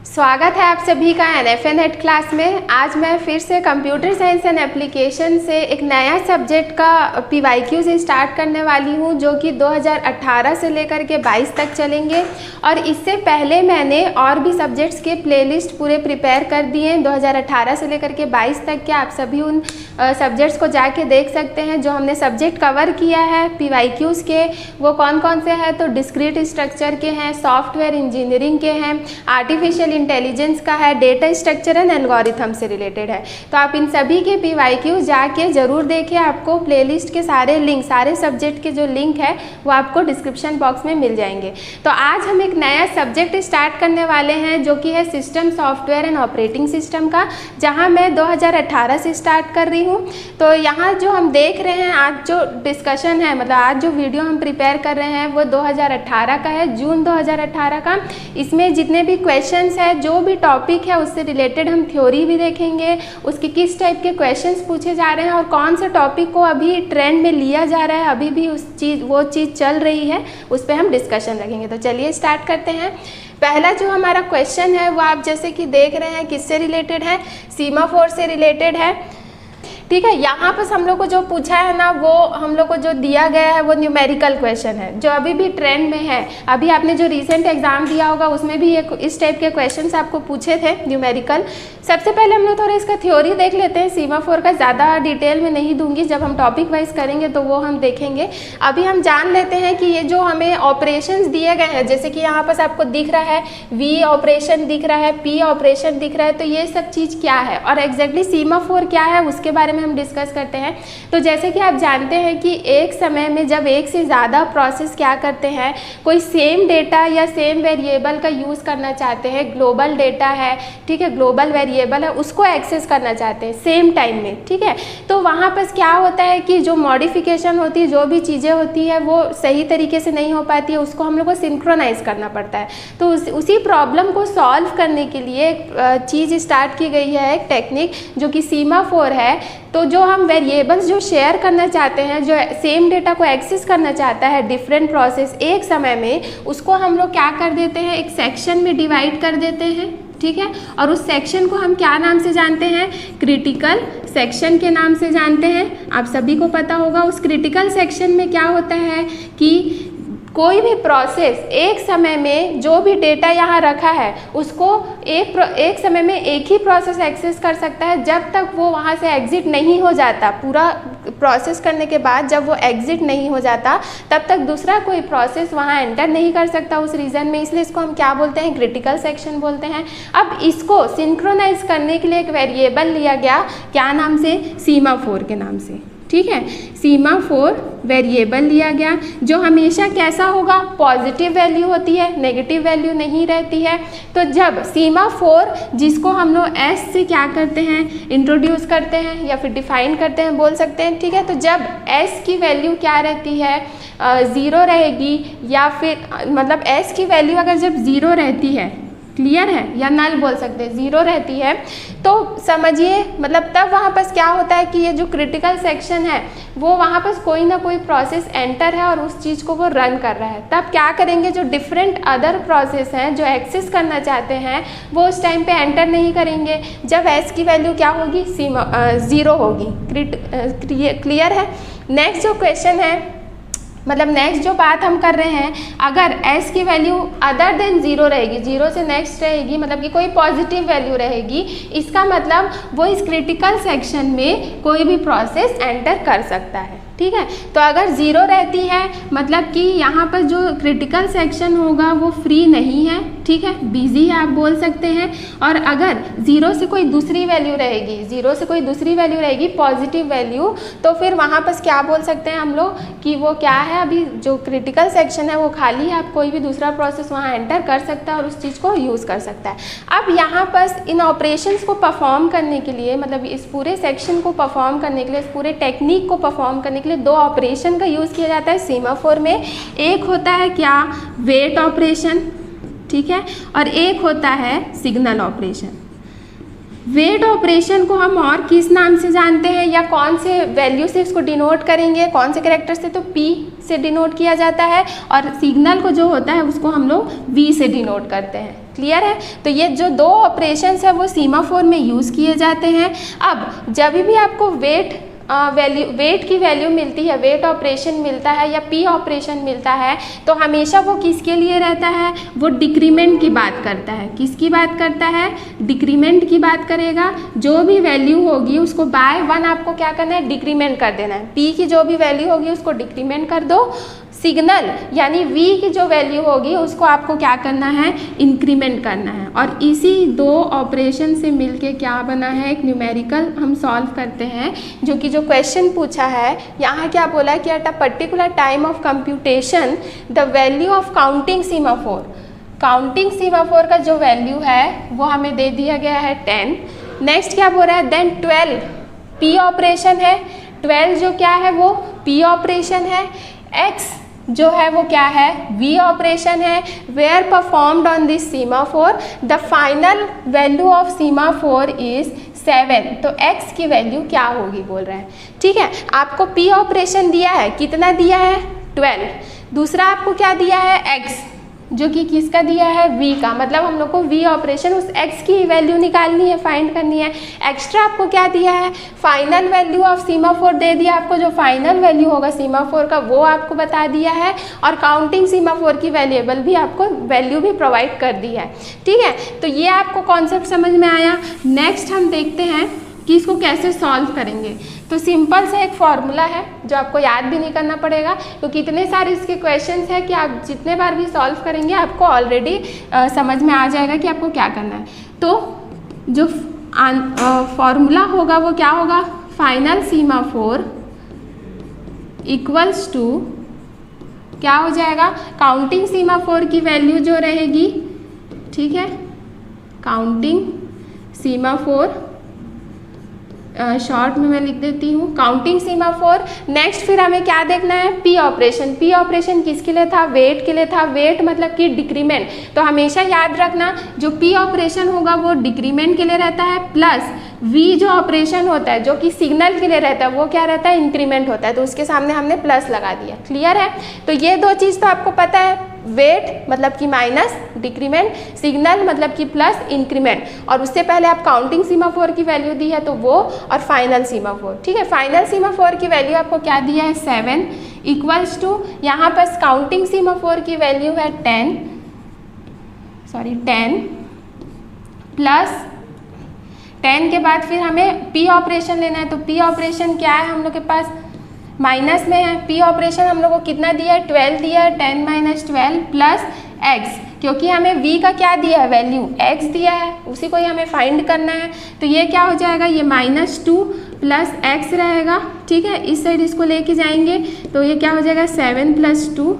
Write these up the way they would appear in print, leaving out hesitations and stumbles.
स्वागत है आप सभी का NFNet क्लास में। आज मैं फिर से कंप्यूटर साइंस एंड एप्लीकेशन से एक नया सब्जेक्ट का PYQs स्टार्ट करने वाली हूं, जो कि 2018 से लेकर के 22 तक चलेंगे। और इससे पहले मैंने और भी सब्जेक्ट्स के प्लेलिस्ट पूरे प्रिपेयर कर दिए हैं 2018 से लेकर के 22 तक के। आप सभी उन सब्जेक्ट्स को जाके देख सकते हैं जो हमने सब्जेक्ट कवर किया है PYQs के। वो कौन कौन से हैं तो डिस्क्रीट स्ट्रक्चर के हैं, सॉफ्टवेयर इंजीनियरिंग के हैं, आर्टिफिशियल इंटेलिजेंस का है, डेटा स्ट्रक्चर एंड एल्गोरिथम से रिलेटेड है। तो आप इन सभी के PYQ जाके ज़रूर देखें। आपको प्लेलिस्ट के सारे लिंक, सारे सब्जेक्ट के जो लिंक है वो आपको डिस्क्रिप्शन बॉक्स में मिल जाएंगे। तो आज हम एक नया सब्जेक्ट स्टार्ट करने वाले हैं जो कि है system software and operating system का, जहाँ मैं 2018 से स्टार्ट कर रही हूँ। तो यहाँ जो हम देख रहे हैं आज जो डिस्कशन है, मतलब आज जो वीडियो हम प्रिपेयर कर रहे हैं वो 2018 का है, जून 2018 का। इसमें जितने भी क्वेश्चंस है, जो भी टॉपिक है उससे रिलेटेड हम थ्योरी भी देखेंगे, उसके किस टाइप के क्वेश्चंस पूछे जा रहे हैं और कौन से टॉपिक को अभी ट्रेंड में लिया जा रहा है, अभी भी वो चीज़ चल रही है, उस पर हम डिस्कशन रखेंगे। तो चलिए स्टार्ट करते हैं। पहला जो हमारा क्वेश्चन है वो आप जैसे कि देख रहे हैं किससे रिलेटेड है, सीमाफोर से रिलेटेड है। ठीक है, यहाँ पर हम लोग को जो पूछा है ना, वो हम लोग को जो दिया गया है वो न्यूमेरिकल क्वेश्चन है जो अभी भी ट्रेंड में है। अभी आपने जो रिसेंट एग्जाम दिया होगा उसमें भी इस टाइप के क्वेश्चंस आपको पूछे थे न्यूमेरिकल। सबसे पहले हम लोग थोड़ा इसका थ्योरी देख लेते हैं। सीमाफोर का ज़्यादा डिटेल में नहीं दूंगी, जब हम टॉपिक वाइज करेंगे तो वो हम देखेंगे। अभी हम जान लेते हैं कि ये जो हमें ऑपरेशंस दिए गए हैं, जैसे कि यहाँ पर आपको दिख रहा है V ऑपरेशन दिख रहा है, P ऑपरेशन दिख रहा है, तो ये सब चीज़ क्या है और एग्जैक्टली सीमाफोर क्या है उसके बारे में हम डिस्कस करते हैं। तो जैसे कि आप जानते हैं कि एक समय में जब एक से ज़्यादा प्रोसेस क्या करते हैं, कोई सेम डेटा या सेम वेरिएबल का यूज़ करना चाहते हैं, ग्लोबल डेटा है, ठीक है, ग्लोबल वेरिएबल है, उसको एक्सेस करना चाहते हैं सेम टाइम में। ठीक है, तो वहाँ पर क्या होता है कि जो मॉडिफिकेशन होती है, जो भी चीज़ें होती है वो सही तरीके से नहीं हो पाती है, उसको हम लोग को सिंक्रोनाइज करना पड़ता है। तो उसी प्रॉब्लम को सॉल्व करने के लिए एक चीज़ स्टार्ट की गई है, एक टेक्निक जो कि सीमाफोर है। तो जो हम वेरिएबल्स जो शेयर करना चाहते हैं, जो सेम डेटा को एक्सेस करना चाहता है डिफरेंट प्रोसेस एक समय में, उसको हम लोग क्या कर देते हैं, एक सेक्शन में डिवाइड कर देते हैं। ठीक है, और उस सेक्शन को हम क्या नाम से जानते हैं, क्रिटिकल सेक्शन के नाम से जानते हैं। आप सभी को पता होगा उस क्रिटिकल सेक्शन में क्या होता है कि कोई भी प्रोसेस एक समय में जो भी डेटा यहाँ रखा है उसको एक समय में एक ही प्रोसेस एक्सेस कर सकता है, जब तक वो वहाँ से एग्जिट नहीं हो जाता। पूरा प्रोसेस करने के बाद जब वो एग्जिट नहीं हो जाता तब तक दूसरा कोई प्रोसेस वहाँ एंटर नहीं कर सकता उस रीजन में, इसलिए इसको हम क्या बोलते हैं, क्रिटिकल सेक्शन बोलते हैं। अब इसको सिंक्रोनाइज करने के लिए एक वेरिएबल लिया गया, क्या नाम से, सीमाफोर के नाम से। ठीक है, सीमाफोर वेरिएबल लिया गया जो हमेशा कैसा होगा, पॉजिटिव वैल्यू होती है, नेगेटिव वैल्यू नहीं रहती है। तो जब सीमाफोर, जिसको हम लोग S से क्या करते हैं, इंट्रोड्यूस करते हैं या फिर डिफाइन करते हैं बोल सकते हैं। ठीक है, तो जब S की वैल्यू क्या रहती है, 0 रहेगी, या फिर मतलब S की वैल्यू अगर जब 0 रहती है, क्लियर है, या नल बोल सकते हैं, 0 रहती है, तो समझिए मतलब तब वहाँ पर क्या होता है कि ये जो क्रिटिकल सेक्शन है वो वहाँ पर कोई ना कोई प्रोसेस एंटर है और उस चीज़ को वो रन कर रहा है। तब क्या करेंगे, जो डिफरेंट अदर प्रोसेस हैं जो एक्सेस करना चाहते हैं वो उस टाइम पे एंटर नहीं करेंगे जब S की वैल्यू क्या होगी, 0 होगी। क्लियर है। नेक्स्ट जो क्वेश्चन है, मतलब नेक्स्ट जो बात हम कर रहे हैं, अगर S की वैल्यू अदर देन 0 रहेगी, 0 से नेक्स्ट रहेगी, मतलब कि कोई पॉजिटिव वैल्यू रहेगी, इसका मतलब वो इस क्रिटिकल सेक्शन में कोई भी प्रोसेस एंटर कर सकता है। ठीक है, तो अगर 0 रहती है मतलब कि यहाँ पर जो क्रिटिकल सेक्शन होगा वो फ्री नहीं है, ठीक है, बिजी है आप बोल सकते हैं। और अगर 0 से कोई दूसरी वैल्यू रहेगी, 0 से कोई दूसरी वैल्यू रहेगी पॉजिटिव वैल्यू, तो फिर वहाँ पर क्या बोल सकते हैं हम लोग कि वो क्या है, अभी जो क्रिटिकल सेक्शन है वो खाली है, आप कोई भी दूसरा प्रोसेस वहाँ एंटर कर सकता है और उस चीज़ को यूज़ कर सकता है। अब यहाँ पर इन ऑपरेशंस को परफॉर्म करने के लिए, मतलब इस पूरे सेक्शन को परफॉर्म करने के लिए, इस पूरे टेक्निक को परफॉर्म करने के लिए 2 ऑपरेशन का यूज़ किया जाता है सीमाफोर में। एक होता है क्या, वेट ऑपरेशन, ठीक है, और एक होता है सिग्नल ऑपरेशन। वेट ऑपरेशन को हम और किस नाम से जानते हैं या कौन से वैल्यू से इसको डिनोट करेंगे, कौन से कैरेक्टर से, तो P से डिनोट किया जाता है। और सिग्नल को जो होता है उसको हम लोग V से डिनोट करते हैं। क्लियर है। तो ये जो दो ऑपरेशंस है वो सीमाफोर में यूज़ किए जाते हैं। अब जब भी आपको वेट की वैल्यू मिलती है, वेट ऑपरेशन मिलता है या पी ऑपरेशन मिलता है, तो हमेशा वो किसके लिए रहता है, वो डिक्रीमेंट की बात करता है। किसकी बात करता है, डिक्रीमेंट की बात करेगा। जो भी वैल्यू होगी उसको बाय 1 आपको क्या करना है, डिक्रीमेंट कर देना है। पी की जो भी वैल्यू होगी उसको डिक्रीमेंट कर दो, सिग्नल यानी v की जो वैल्यू होगी उसको आपको क्या करना है, इंक्रीमेंट करना है। और इसी दो ऑपरेशन से मिलके क्या बना है, एक न्यूमेरिकल हम सॉल्व करते हैं। जो कि जो क्वेश्चन पूछा है यहाँ क्या बोला है कि at a particular time of computation the value of counting semaphore, counting semaphore का जो वैल्यू है वो हमें दे दिया गया है 10। नेक्स्ट क्या बोल रहा है, देन 12 पी ऑपरेशन है, 12 जो क्या है वो पी ऑपरेशन है, x जो है वो क्या है, v ऑपरेशन है। Where performed on this semaphore the final value of semaphore is 7। तो x की वैल्यू क्या होगी बोल रहा है। ठीक है, आपको p ऑपरेशन दिया है, कितना दिया है 12, दूसरा आपको क्या दिया है x, जो कि किसका दिया है, v का। मतलब हम लोग को v ऑपरेशन उस x की वैल्यू निकालनी है, फाइंड करनी है। एक्स्ट्रा आपको क्या दिया है, फाइनल वैल्यू ऑफ सीमाफोर दे दिया आपको, जो फाइनल वैल्यू होगा सीमाफोर का वो आपको बता दिया है। और काउंटिंग सीमाफोर की वेरिएबल भी आपको वैल्यू भी प्रोवाइड कर दी है। ठीक है, तो ये आपको कॉन्सेप्ट समझ में आया। नेक्स्ट हम देखते हैं कि इसको कैसे सॉल्व करेंगे। तो सिंपल से एक फॉर्मूला है जो आपको याद भी नहीं करना पड़ेगा, क्योंकि इतने सारे इसके क्वेश्चंस हैं कि आप जितने बार भी सॉल्व करेंगे आपको ऑलरेडी समझ में आ जाएगा कि आपको क्या करना है। तो जो फॉर्मूला होगा वो क्या होगा, फाइनल सीमाफोर इक्वल्स टू क्या हो जाएगा, काउंटिंग सीमाफोर की वैल्यू जो रहेगी, ठीक है, काउंटिंग सीमाफोर, शॉर्ट में मैं लिख देती हूँ काउंटिंग सीमाफोर। नेक्स्ट फिर हमें क्या देखना है, पी ऑपरेशन। पी ऑपरेशन किसके लिए था, वेट के लिए था। वेट मतलब कि डिक्रीमेंट, तो हमेशा याद रखना जो पी ऑपरेशन होगा वो डिक्रीमेंट के लिए रहता है, प्लस वी जो ऑपरेशन होता है जो कि सिग्नल के लिए रहता है वो क्या रहता है, इंक्रीमेंट होता है। तो उसके सामने हमने प्लस लगा दिया। क्लियर है, तो ये दो चीज़ तो आपको पता है, वेट मतलब कि माइनस डिक्रीमेंट, सिग्नल मतलब कि प्लस इंक्रीमेंट। और उससे पहले आप काउंटिंग सीमाफोर की वैल्यू दी है तो वो, और फाइनल सीमाफोर। ठीक है, फाइनल सीमाफोर की वैल्यू आपको क्या दिया है 7 इक्वल्स टू, यहाँ पर काउंटिंग सीमाफोर की वैल्यू है 10 प्लस 10 के बाद फिर हमें पी ऑपरेशन लेना है। तो पी ऑपरेशन क्या है हम लोग के पास, माइनस में है। पी ऑपरेशन हम लोग को कितना दिया है, 12 दिया है, 10 - 12 प्लस x, क्योंकि हमें v का क्या दिया है, वैल्यू x दिया है, उसी को ही हमें फाइंड करना है। तो ये क्या हो जाएगा, ये -2 प्लस x रहेगा। ठीक है, इस साइड इसको लेके जाएंगे तो ये क्या हो जाएगा 7 + 2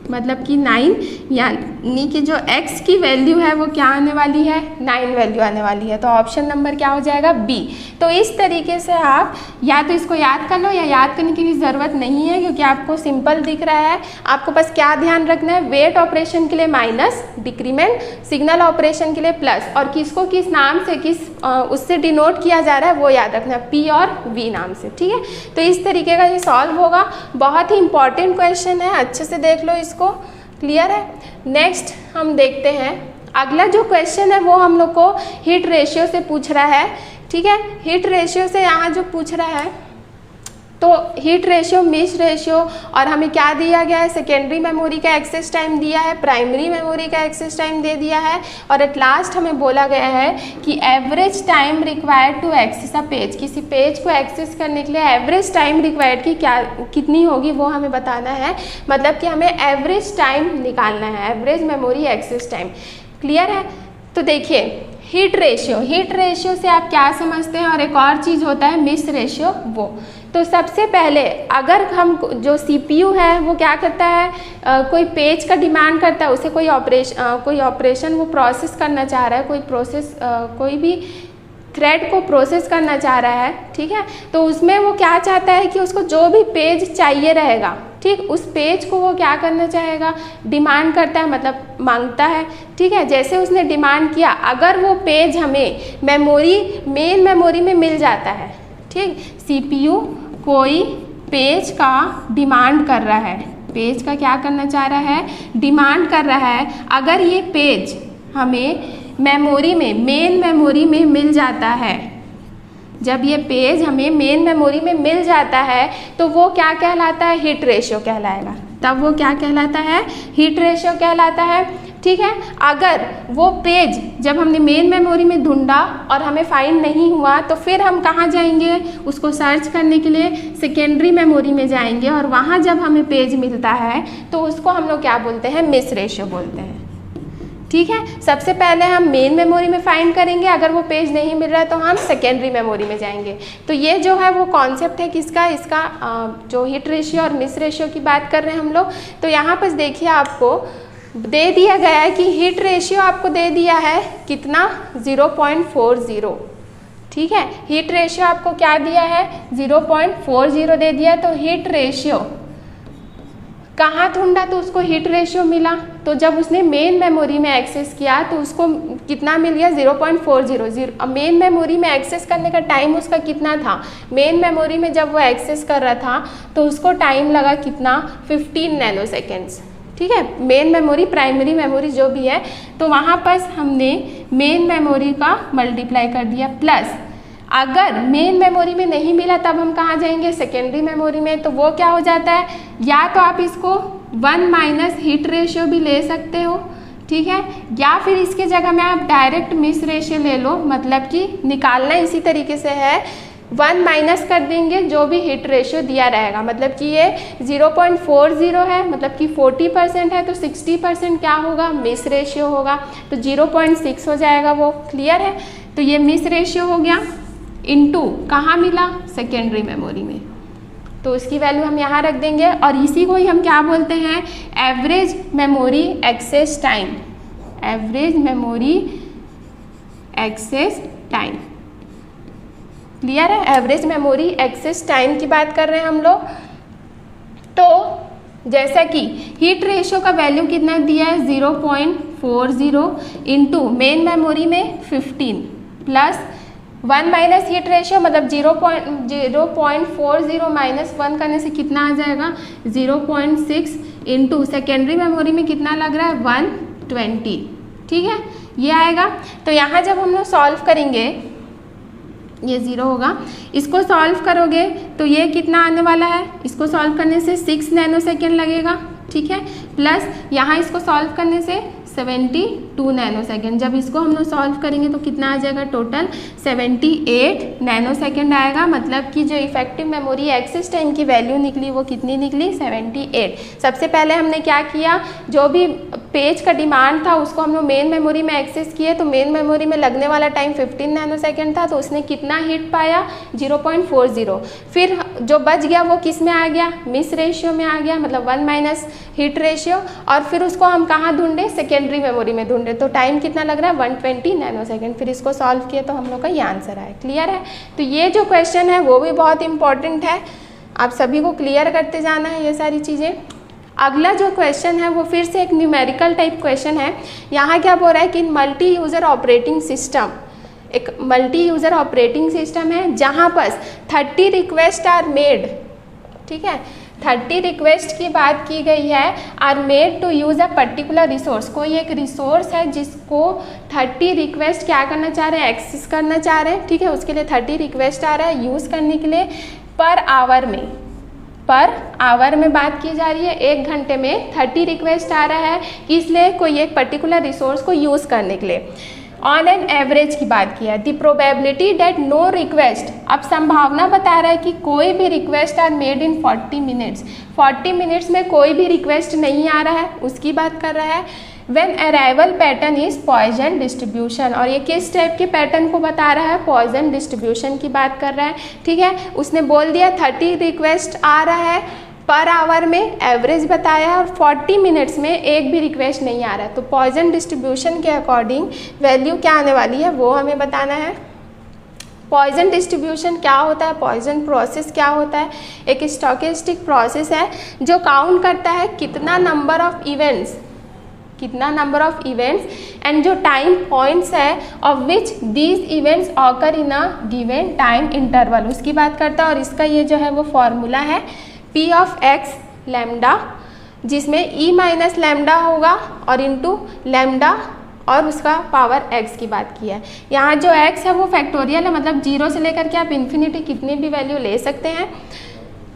मतलब कि 9, यानी कि जो x की वैल्यू है वो क्या आने वाली है, 9 वैल्यू आने वाली है। तो ऑप्शन नंबर क्या हो जाएगा, B। तो इस तरीके से आप या तो इसको याद कर लो या याद करने की भी ज़रूरत नहीं है, क्योंकि आपको सिंपल दिख रहा है। आपको बस क्या ध्यान रखना है, वेट ऑपरेशन के लिए माइनस डिक्रीमेंट, सिग्नल ऑपरेशन के लिए प्लस, और किसको किस नाम से उससे डिनोट किया जा रहा है वो याद रखना है, P और V नाम से। ठीक है, तो इस तरीके का ये सॉल्व होगा। बहुत ही इंपॉर्टेंट क्वेश्चन है, अच्छे से देख लो इसको। क्लियर है, नेक्स्ट हम देखते हैं अगला जो क्वेश्चन है वो हम लोग को हिट रेशियो से पूछ रहा है। ठीक है, हिट रेशियो से यहाँ जो पूछ रहा है, तो हिट रेशियो, मिस रेशियो, और हमें क्या दिया गया है, सेकेंडरी मेमोरी का एक्सेस टाइम दिया है, प्राइमरी मेमोरी का एक्सेस टाइम दे दिया है, और एट लास्ट हमें बोला गया है कि average time required to access a page, किसी पेज को एक्सेस करने के लिए एवरेज टाइम रिक्वायर्ड की कितनी होगी वो हमें बताना है। मतलब कि हमें एवरेज टाइम निकालना है, average memory access time. Clear है, तो देखिए हिट रेशियो से आप क्या समझते हैं, और एक और चीज़ होता है मिस रेशियो वो। तो सबसे पहले अगर हम जो CPU है वो क्या करता है, कोई पेज का डिमांड करता है, उसे कोई ऑपरेशन वो प्रोसेस करना चाह रहा है, कोई भी थ्रेड को प्रोसेस करना चाह रहा है। ठीक है, तो उसमें वो क्या चाहता है कि उसको जो भी पेज चाहिए रहेगा, ठीक, उस पेज को वो क्या करना चाहेगा, डिमांड करता है, मतलब मांगता है। ठीक है, जैसे उसने डिमांड किया, अगर वो पेज हमें मेन मेमोरी में मिल जाता है, ठीक, CPU कोई पेज का डिमांड कर रहा है, पेज का क्या करना चाह रहा है, डिमांड कर रहा है। अगर ये पेज हमें मेमोरी में, मेन मेमोरी में मिल जाता है, जब ये पेज हमें मेन मेमोरी में मिल जाता है तो वो क्या कहलाता है, हिट रेशियो कहलाएगा। तब वो क्या कहलाता है, हिट रेशियो कहलाता है। ठीक है, अगर वो पेज जब हमने मेन मेमोरी में ढूंढा और हमें फाइंड नहीं हुआ तो फिर हम कहाँ जाएंगे, उसको सर्च करने के लिए सेकेंडरी मेमोरी में जाएंगे, और वहाँ जब हमें पेज मिलता है तो उसको हम लोग क्या बोलते हैं, मिस रेशियो बोलते हैं। ठीक है, सबसे पहले हम मेन मेमोरी में फाइंड करेंगे, अगर वो पेज नहीं मिल रहा है तो हम सेकेंडरी मेमोरी में जाएंगे। तो ये जो है वो कॉन्सेप्ट है किसका, इसका जो हिट रेशियो और मिस रेशियो की बात कर रहे हैं हम लोग। तो यहाँ पर देखिए आपको दे दिया गया है कि हिट रेशियो आपको दे दिया है कितना, 0.40। ठीक है, हिट रेशियो आपको क्या दिया है, 0.40 दे दिया। तो हिट रेशियो कहाँ ढूंढा तो उसको हिट रेशियो मिला, तो जब उसने मेन मेमोरी में एक्सेस किया तो उसको कितना मिल गया, 0.40। मेन मेमोरी में एक्सेस करने का टाइम उसका कितना था, मेन मेमोरी में जब वो एक्सेस कर रहा था तो उसको टाइम लगा कितना, 15 नैनो सेकेंड्स। ठीक है, मेन मेमोरी, प्राइमरी मेमोरी जो भी है, तो वहाँ पर हमने मेन मेमोरी का मल्टीप्लाई कर दिया, प्लस अगर मेन मेमोरी में नहीं मिला तब हम कहाँ जाएंगे, सेकेंडरी मेमोरी में। तो वो क्या हो जाता है, या तो आप इसको 1 माइनस हिट रेशियो भी ले सकते हो, ठीक है, या फिर इसके जगह में आप डायरेक्ट मिस रेशियो ले लो, मतलब कि निकालना इसी तरीके से है, 1 माइनस कर देंगे जो भी हिट रेशियो दिया रहेगा, मतलब कि ये 0.40 है, मतलब कि 40% है, तो 60% क्या होगा, मिस रेशियो होगा, तो 0.6 हो जाएगा वो। क्लियर है, तो ये मिस रेशियो हो गया, इनटू कहाँ मिला, सेकेंडरी मेमोरी में, तो उसकी वैल्यू हम यहाँ रख देंगे। और इसी को ही हम क्या बोलते हैं, average memory access time, average memory access time. Clear है, एवरेज मेमोरी एक्सेस टाइम की बात कर रहे हैं हम लोग। तो जैसा कि हीट रेशियो का वैल्यू कितना दिया है, 0.40 इंटू मेन मेमोरी में 15 प्लस 1 माइनस हीट रेशियो, मतलब 0.40 माइनस 1 करने से कितना आ जाएगा, 0.6 इंटू सेकेंडरी मेमोरी में कितना लग रहा है, 120। ठीक है, ये आएगा। तो यहाँ जब हम लोग सॉल्व करेंगे, ये 0 होगा, इसको सॉल्व करोगे तो ये कितना आने वाला है, इसको सॉल्व करने से 6 नैनो सेकेंड लगेगा। ठीक है, प्लस यहाँ इसको सॉल्व करने से 72 नैनो सेकेंड। जब इसको हम लोग सॉल्व करेंगे तो कितना आ जाएगा, टोटल 78 नैनो सेकेंड आएगा, मतलब कि जो इफेक्टिव मेमोरी एक्सेस टाइम की वैल्यू निकली वो कितनी निकली, 78। सबसे पहले हमने क्या किया, जो भी पेज का डिमांड था उसको हम लोग मेन मेमोरी में एक्सेस किए, तो मेन मेमोरी में लगने वाला टाइम 15 नैनो सेकेंड था, तो उसने कितना हिट पाया, 0.40। फिर जो बच गया वो किस में आ गया, मिस रेशियो में आ गया, मतलब 1 माइनस हिट रेशियो, और फिर उसको हम कहाँ ढूंढे, सेकेंडरी मेमोरी में ढूंढे, तो टाइम कितना लग रहा है, 120 नैनो सेकेंड। फिर इसको सॉल्व किया तो हम लोग का ये आंसर आया। क्लियर है, तो ये जो क्वेश्चन है वो भी बहुत इंपॉर्टेंट है, आप सभी को क्लियर करते जाना है ये सारी चीज़ें। अगला जो क्वेश्चन है वो फिर से एक न्यूमेरिकल टाइप क्वेश्चन है। यहाँ क्या बोल रहा है कि मल्टी यूज़र ऑपरेटिंग सिस्टम, एक मल्टी यूज़र ऑपरेटिंग सिस्टम है जहाँ पर 30 रिक्वेस्ट आर मेड। ठीक है, 30 रिक्वेस्ट की बात की गई है, are made to use a particular resource. कोई एक रिसोर्स है जिसको 30 रिक्वेस्ट क्या करना चाह रहे हैं, एक्सेस करना चाह रहे हैं। ठीक है, उसके लिए 30 रिक्वेस्ट आ रहा है यूज़ करने के लिए, पर आवर में बात की जा रही है, 1 घंटे में 30 रिक्वेस्ट आ रहा है, इसलिए कोई एक पर्टिकुलर रिसोर्स को यूज़ करने के लिए। ऑन एन एवरेज की बात किया, the probability that no request, अब संभावना बता रहा है कि कोई भी request are made in 40 minutes, 40 minutes में कोई भी रिक्वेस्ट नहीं आ रहा है, उसकी बात कर रहा है। When arrival pattern is Poisson distribution, और ये किस टाइप के पैटर्न को बता रहा है, पॉइजन डिस्ट्रीब्यूशन की बात कर रहा है। ठीक है, उसने बोल दिया 30 रिक्वेस्ट आ रहा है पर आवर में, एवरेज बताया, और 40 मिनट्स में एक भी रिक्वेस्ट नहीं आ रहा है, तो पॉइजन डिस्ट्रीब्यूशन के अकॉर्डिंग वैल्यू क्या आने वाली है वो हमें बताना है। पॉइजन डिस्ट्रीब्यूशन क्या होता है, पॉइजन प्रोसेस क्या होता है, एक स्टोकेस्टिक प्रोसेस है जो काउंट करता है कितना नंबर ऑफ इवेंट्स एंड जो टाइम पॉइंट्स है of which these events occur in a given time interval, उसकी बात करता है। और इसका ये जो है वो फॉर्मूला है P ऑफ एक्स लैम्डा, जिसमें E माइनस लैम्डा होगा और इंटू लैम्डा और उसका पावर x की बात की है। यहाँ जो x है वो फैक्टोरियल है, मतलब 0 से लेकर के आप इन्फिनिटी कितनी भी वैल्यू ले सकते हैं।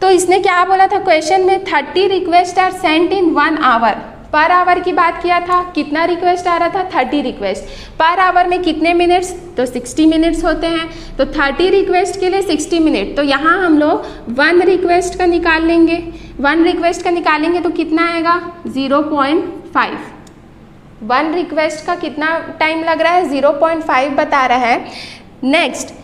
तो इसने क्या बोला था क्वेश्चन में, 30 request are sent in 1 hour. पर आवर की बात किया था, कितना रिक्वेस्ट आ रहा था, 30 रिक्वेस्ट। पर आवर में कितने मिनट्स, तो 60 मिनट्स होते हैं। तो 30 रिक्वेस्ट के लिए 60 मिनट, तो यहाँ हम लोग 1 रिक्वेस्ट का निकाल लेंगे। 1 रिक्वेस्ट का निकालेंगे तो कितना आएगा, 0.5। 1 रिक्वेस्ट का कितना टाइम लग रहा है, 0.5 बता रहा है। नेक्स्ट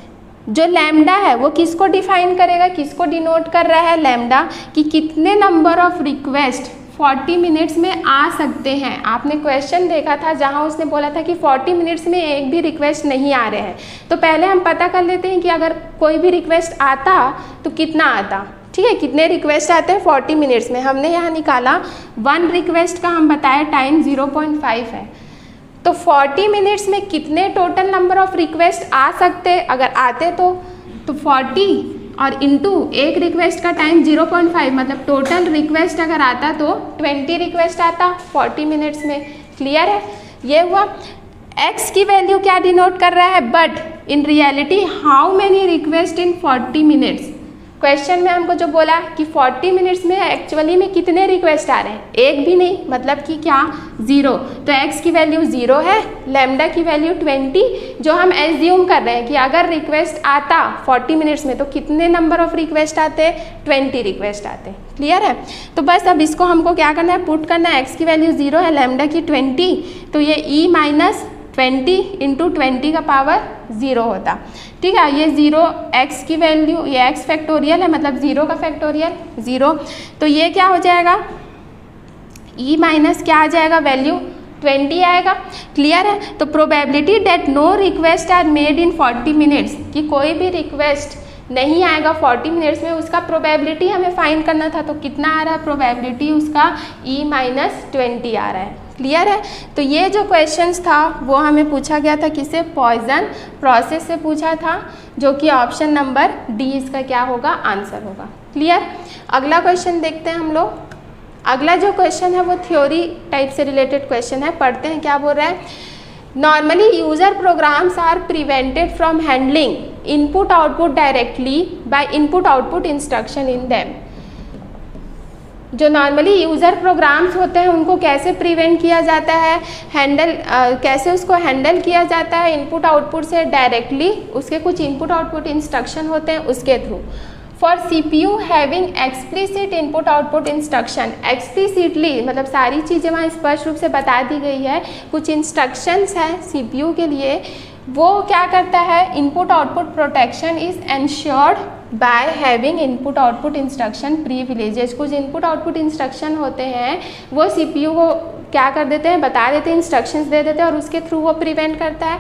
जो लैम्डा है वो किसको डिफाइन करेगा, किसको डिनोट कर रहा है, लैम्डा, कि कितने नंबर ऑफ रिक्वेस्ट 40 मिनट्स में आ सकते हैं। आपने क्वेश्चन देखा था जहां उसने बोला था कि 40 मिनट्स में एक भी रिक्वेस्ट नहीं आ रहे हैं। तो पहले हम पता कर लेते हैं कि अगर कोई भी रिक्वेस्ट आता तो कितना आता, ठीक है, कितने रिक्वेस्ट आते हैं 40 मिनट्स में। हमने यहाँ निकाला 1 रिक्वेस्ट का हम बताए टाइम 0.5 है। तो 40 मिनट्स में कितने टोटल नंबर ऑफ रिक्वेस्ट आ सकते, अगर आते तो 40 और इंटू एक रिक्वेस्ट का टाइम 0.5, मतलब टोटल रिक्वेस्ट अगर आता तो 20 रिक्वेस्ट आता 40 मिनट्स में। क्लियर है, ये हुआ। x की वैल्यू क्या डिनोट कर रहा है, but in reality how many request in 40 minutes. Question में हमको जो बोला कि 40 मिनट्स में एक्चुअली में कितने रिक्वेस्ट आ रहे हैं, एक भी नहीं, मतलब कि क्या, 0। तो x की वैल्यू 0 है, लैम्डा की वैल्यू 20, जो हम एज्यूम कर रहे हैं कि अगर रिक्वेस्ट आता 40 मिनट्स में तो कितने नंबर ऑफ रिक्वेस्ट आते, 20 रिक्वेस्ट आते। क्लियर है, तो बस अब इसको हमको क्या करना है, पुट करना है। x की वैल्यू 0 है, लैम्डा की 20, तो ये e माइनस 20 इंटू 20 का पावर 0 होता। ठीक है, ये 0 x की वैल्यू, ये x फैक्टोरियल है, मतलब 0 का फैक्टोरियल 0, तो ये क्या हो जाएगा, e माइनस क्या आ जाएगा, वैल्यू 20 आएगा। क्लियर है, तो probability that no request are made in 40 minutes, कि कोई भी रिक्वेस्ट नहीं आएगा 40 मिनट्स में, उसका प्रोबेबिलिटी हमें फाइंड करना था। तो कितना आ रहा है प्रोबेबिलिटी उसका, e माइनस 20 आ रहा है। क्लियर है, तो ये जो क्वेश्चंस था वो हमें पूछा गया था किससे, पॉइजन प्रोसेस से पूछा था, जो कि ऑप्शन नंबर डी इसका क्या होगा, आंसर होगा। क्लियर, अगला क्वेश्चन देखते हैं हम लोग। अगला जो क्वेश्चन है वो थ्योरी टाइप से रिलेटेड क्वेश्चन है, पढ़ते हैं क्या बोल रहा है। Normally user programs are prevented from handling input output directly by input output instruction in them. जो नॉर्मली यूज़र प्रोग्राम्स होते हैं उनको कैसे प्रिवेंट किया जाता है, कैसे उसको हैंडल किया जाता है इनपुट आउटपुट से डायरेक्टली, उसके कुछ इनपुट आउटपुट इंस्ट्रक्शन होते हैं उसके through. For CPU having explicit input output instruction, explicitly मतलब सारी चीज़ें वहाँ स्पष्ट रूप से बता दी गई है, कुछ इंस्ट्रक्शंस हैं CPU के लिए, वो क्या करता है, input output protection is ensured by having input output instruction privileges. कुछ इनपुट आउटपुट इंस्ट्रक्शन होते हैं वो CPU को क्या कर देते हैं, बता देते हैं, इंस्ट्रक्शंस दे देते हैं और उसके थ्रू वो प्रिवेंट करता है।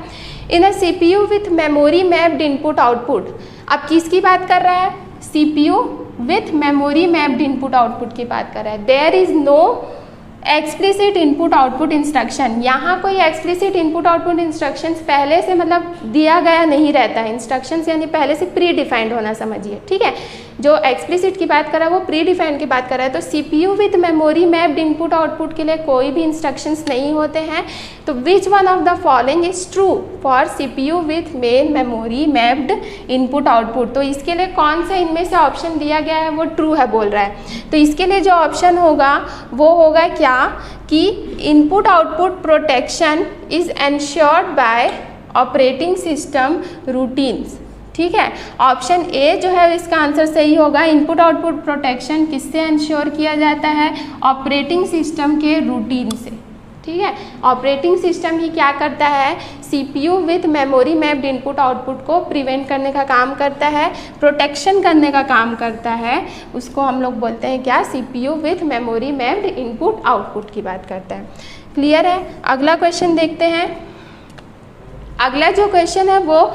In a CPU with memory mapped input output, अब किसकी बात कर रहा है, CPU with memory mapped input output की बात कर रहा है। There is no explicit input output instruction, यहाँ कोई एक्सप्लिसिट इनपुट आउटपुट इंस्ट्रक्शंस पहले से मतलब दिया गया नहीं रहता है। इंस्ट्रक्शंस यानी पहले से प्री डिफाइंड होना समझिए। ठीक है, जो एक्सप्लिसिट की बात कर रहा है वो प्री डिफाइंड की बात कर रहा है। तो CPU with memory mapped input output के लिए कोई भी इंस्ट्रक्शंस नहीं होते हैं। तो which one of the following is true for CPU with main memory mapped input output, तो इसके लिए कौन सा इनमें से ऑप्शन दिया गया है वो ट्रू है बोल रहा है। तो इसके लिए जो ऑप्शन होगा वो होगा क्या, कि input output protection is ensured bye operating system routines. ठीक है, ऑप्शन ए जो है इसका आंसर सही होगा। इनपुट आउटपुट प्रोटेक्शन किससे एंश्योर किया जाता है, ऑपरेटिंग सिस्टम के रूटीन से। ठीक है, ऑपरेटिंग सिस्टम ही क्या करता है, CPU with memory mapped input output को प्रिवेंट करने का काम करता है, प्रोटेक्शन करने का काम करता है, उसको हम लोग बोलते हैं क्या, CPU with memory mapped input output की बात करता है। क्लियर है, अगला क्वेश्चन देखते हैं। अगला जो क्वेश्चन है वो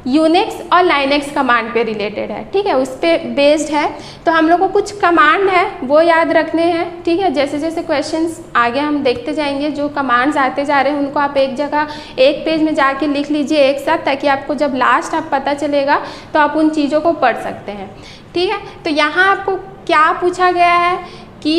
यूनिक्स और लाइनेक्स कमांड पे रिलेटेड है। ठीक है, उस पर बेस्ड है। तो हम लोग को कुछ कमांड है वो याद रखने हैं। ठीक है, जैसे जैसे क्वेश्चंस आगे हम देखते जाएंगे, जो कमांड्स आते जा रहे हैं उनको आप एक जगह एक पेज में जाके लिख लीजिए एक साथ, ताकि आपको जब लास्ट आप पता चलेगा तो आप उन चीज़ों को पढ़ सकते हैं। ठीक है, तो यहाँ आपको क्या पूछा गया है कि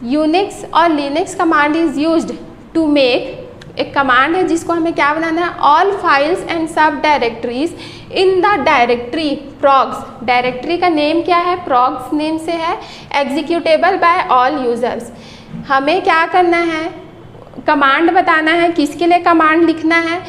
यूनिक्स और Linux command is used to make एक कमांड है जिसको हमें क्या बनाना है, all files and subdirectories in the directory progs. Directory का नेम क्या है, प्रॉग्स नेम से है, एग्जीक्यूटेबल बाय ऑल यूजर्स। हमें क्या करना है, कमांड बताना है, किसके लिए कमांड लिखना है,